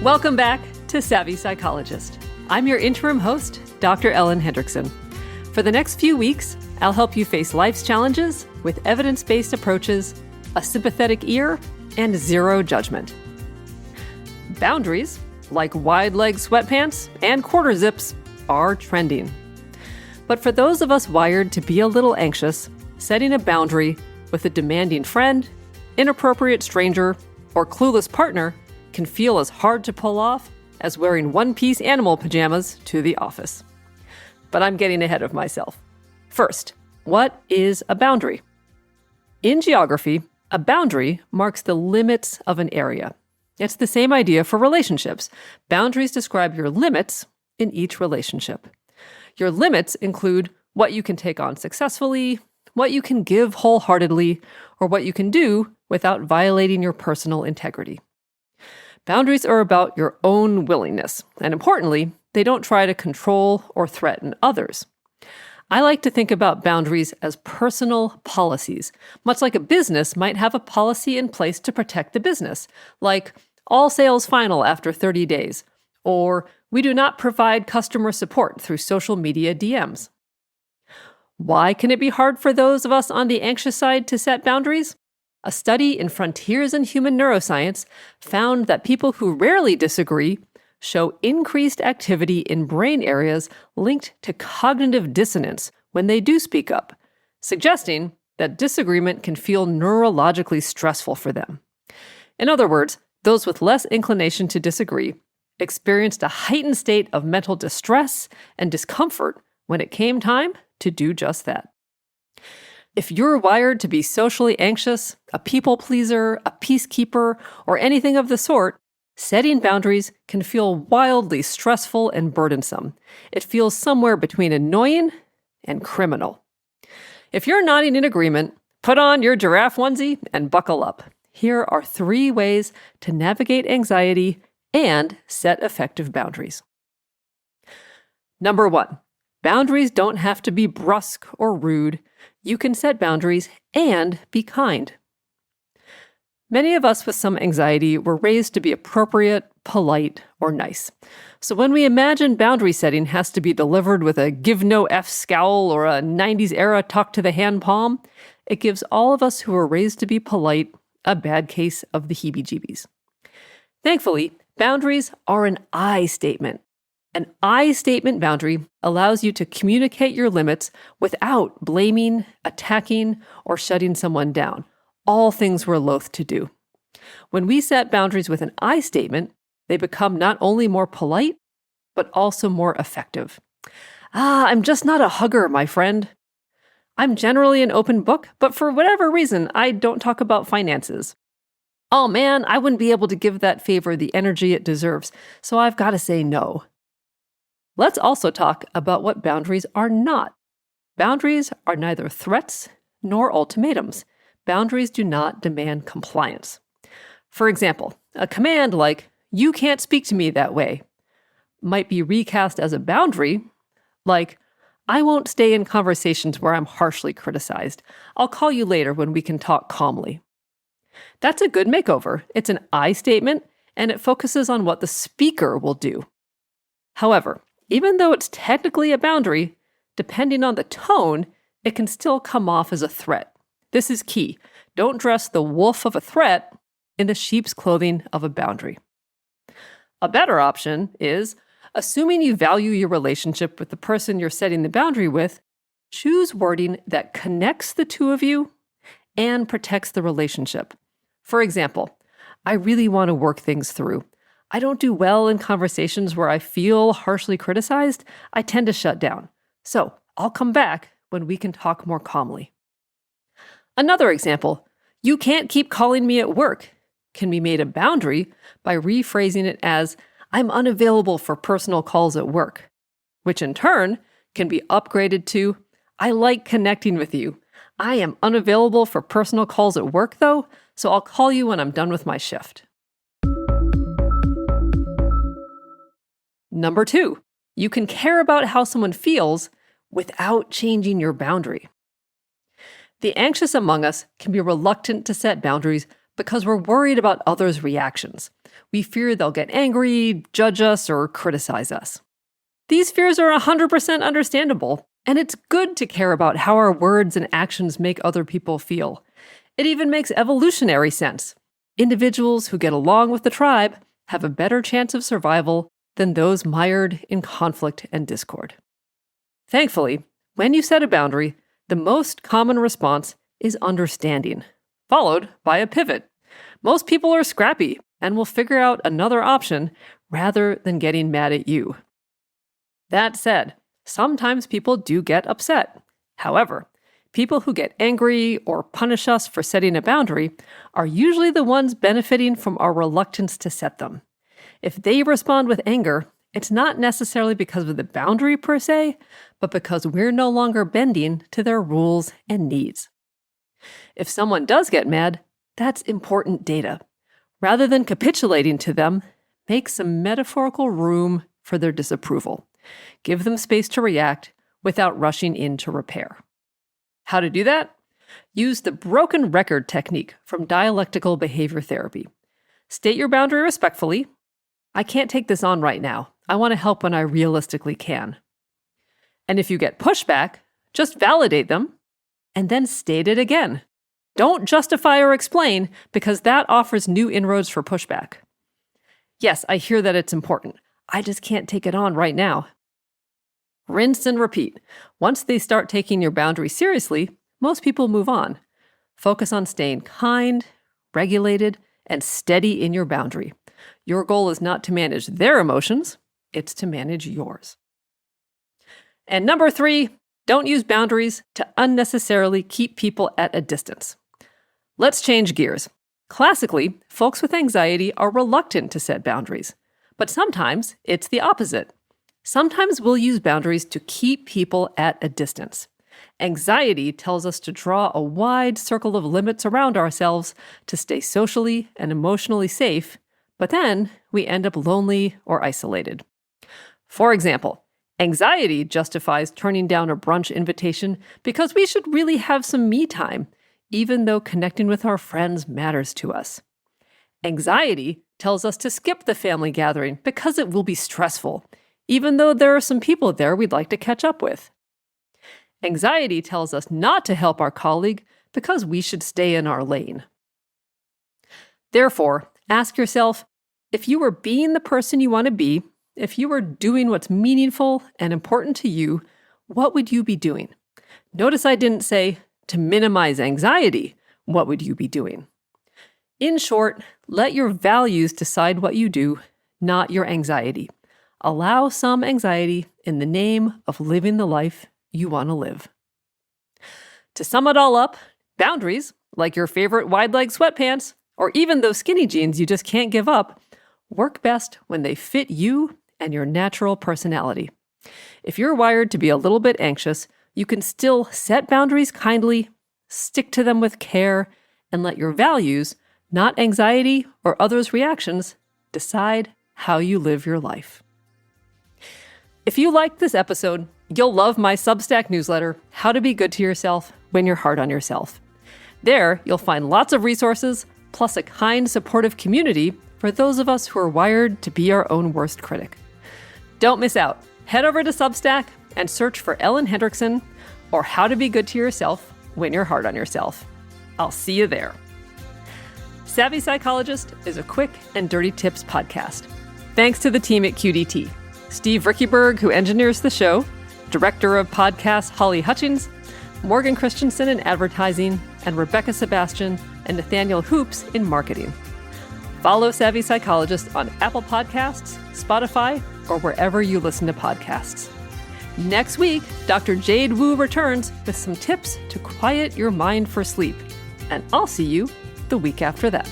Welcome back to Savvy Psychologist. I'm your interim host, Dr. Ellen Hendrickson. For the next few weeks, I'll help you face life's challenges with evidence-based approaches, a sympathetic ear, and zero judgment. Boundaries, like wide-leg sweatpants and quarter zips, are trending. But for those of us wired to be a little anxious, setting a boundary with a demanding friend, inappropriate stranger, or clueless partner can feel as hard to pull off as wearing one-piece animal pajamas to the office. But I'm getting ahead of myself. First, what is a boundary? In geography, a boundary marks the limits of an area. It's the same idea for relationships. Boundaries describe your limits in each relationship. Your limits include what you can take on successfully, what you can give wholeheartedly, or what you can do without violating your personal integrity. Boundaries are about your own willingness, and importantly, they don't try to control or threaten others. I like to think about boundaries as personal policies, much like a business might have a policy in place to protect the business, like all sales final after 30 days, or we do not provide customer support through social media DMs. Why can it be hard for those of us on the anxious side to set boundaries? A study in Frontiers in Human Neuroscience found that people who rarely disagree show increased activity in brain areas linked to cognitive dissonance when they do speak up, suggesting that disagreement can feel neurologically stressful for them. In other words, those with less inclination to disagree experienced a heightened state of mental distress and discomfort when it came time to do just that. If you're wired to be socially anxious, a people pleaser, a peacekeeper, or anything of the sort, setting boundaries can feel wildly stressful and burdensome. It feels somewhere between annoying and criminal. If you're nodding in agreement, put on your giraffe onesie and buckle up. Here are 3 ways to navigate anxiety and set effective boundaries. Number 1, boundaries don't have to be brusque or rude. You can set boundaries and be kind. Many of us with some anxiety were raised to be appropriate, polite, or nice. So when we imagine boundary setting has to be delivered with a give no F scowl or a 90s era talk to the hand palm, it gives all of us who were raised to be polite a bad case of the heebie-jeebies. Thankfully, boundaries are an I statement. An I statement boundary allows you to communicate your limits without blaming, attacking, or shutting someone down, all things we're loath to do. When we set boundaries with an I statement, they become not only more polite, but also more effective. I'm just not a hugger, my friend. I'm generally an open book, but for whatever reason, I don't talk about finances. Oh man, I wouldn't be able to give that favor the energy it deserves, so I've got to say no. Let's also talk about what boundaries are not. Boundaries are neither threats nor ultimatums. Boundaries do not demand compliance. For example, a command like, "You can't speak to me that way," might be recast as a boundary, like, "I won't stay in conversations where I'm harshly criticized. I'll call you later when we can talk calmly." That's a good makeover. It's an I statement, and it focuses on what the speaker will do. However, even though it's technically a boundary, depending on the tone, it can still come off as a threat. This is key. Don't dress the wolf of a threat in the sheep's clothing of a boundary. A better option is, assuming you value your relationship with the person you're setting the boundary with, choose wording that connects the two of you and protects the relationship. For example, "I really want to work things through. I don't do well in conversations where I feel harshly criticized. I tend to shut down. So I'll come back when we can talk more calmly." Another example, "You can't keep calling me at work," can be made a boundary by rephrasing it as, "I'm unavailable for personal calls at work," which in turn can be upgraded to, "I like connecting with you. I am unavailable for personal calls at work though, so I'll call you when I'm done with my shift." Number 2, you can care about how someone feels without changing your boundary. The anxious among us can be reluctant to set boundaries because we're worried about others' reactions. We fear they'll get angry, judge us, or criticize us. These fears are 100% understandable, and it's good to care about how our words and actions make other people feel. It even makes evolutionary sense. Individuals who get along with the tribe have a better chance of survival than those mired in conflict and discord. Thankfully, when you set a boundary, the most common response is understanding, followed by a pivot. Most people are scrappy and will figure out another option rather than getting mad at you. That said, sometimes people do get upset. However, people who get angry or punish us for setting a boundary are usually the ones benefiting from our reluctance to set them. If they respond with anger, it's not necessarily because of the boundary per se, but because we're no longer bending to their rules and needs. If someone does get mad, that's important data. Rather than capitulating to them, make some metaphorical room for their disapproval. Give them space to react without rushing in to repair. How to do that? Use the broken record technique from dialectical behavior therapy. State your boundary respectfully. I can't take this on right now. I want to help when I realistically can. And if you get pushback, just validate them and then state it again. Don't justify or explain, because that offers new inroads for pushback. Yes, I hear that it's important. I just can't take it on right now. Rinse and repeat. Once they start taking your boundary seriously, most people move on. Focus on staying kind, regulated, and steady in your boundary. Your goal is not to manage their emotions, it's to manage yours. And number 3, don't use boundaries to unnecessarily keep people at a distance. Let's change gears. Classically, folks with anxiety are reluctant to set boundaries, but sometimes it's the opposite. Sometimes we'll use boundaries to keep people at a distance. Anxiety tells us to draw a wide circle of limits around ourselves to stay socially and emotionally safe, but then we end up lonely or isolated. For example, anxiety justifies turning down a brunch invitation because we should really have some me time, even though connecting with our friends matters to us. Anxiety tells us to skip the family gathering because it will be stressful, even though there are some people there we'd like to catch up with. Anxiety tells us not to help our colleague because we should stay in our lane. Therefore, ask yourself, if you were being the person you want to be, if you were doing what's meaningful and important to you, what would you be doing? Notice I didn't say, to minimize anxiety, what would you be doing? In short, let your values decide what you do, not your anxiety. Allow some anxiety in the name of living the life you want to live. To sum it all up, boundaries, like your favorite wide-leg sweatpants, or even those skinny jeans you just can't give up, work best when they fit you and your natural personality. If you're wired to be a little bit anxious, you can still set boundaries kindly, stick to them with care, and let your values, not anxiety or others' reactions, decide how you live your life. If you liked this episode, you'll love my Substack newsletter, How to Be Good to Yourself When You're Hard on Yourself. There, you'll find lots of resources, plus a kind, supportive community for those of us who are wired to be our own worst critic. Don't miss out. Head over to Substack and search for Ellen Hendrickson or How to Be Good to Yourself When You're Hard on Yourself. I'll see you there. Savvy Psychologist is a quick and dirty tips podcast. Thanks to the team at QDT. Steve Rickeberg, who engineers the show, Director of Podcasts Holly Hutchings, Morgan Christensen in advertising, and Rebecca Sebastian and Nathaniel Hoops in marketing. Follow Savvy Psychologist on Apple Podcasts, Spotify, or wherever you listen to podcasts. Next week, Dr. Jade Wu returns with some tips to quiet your mind for sleep. And I'll see you the week after that.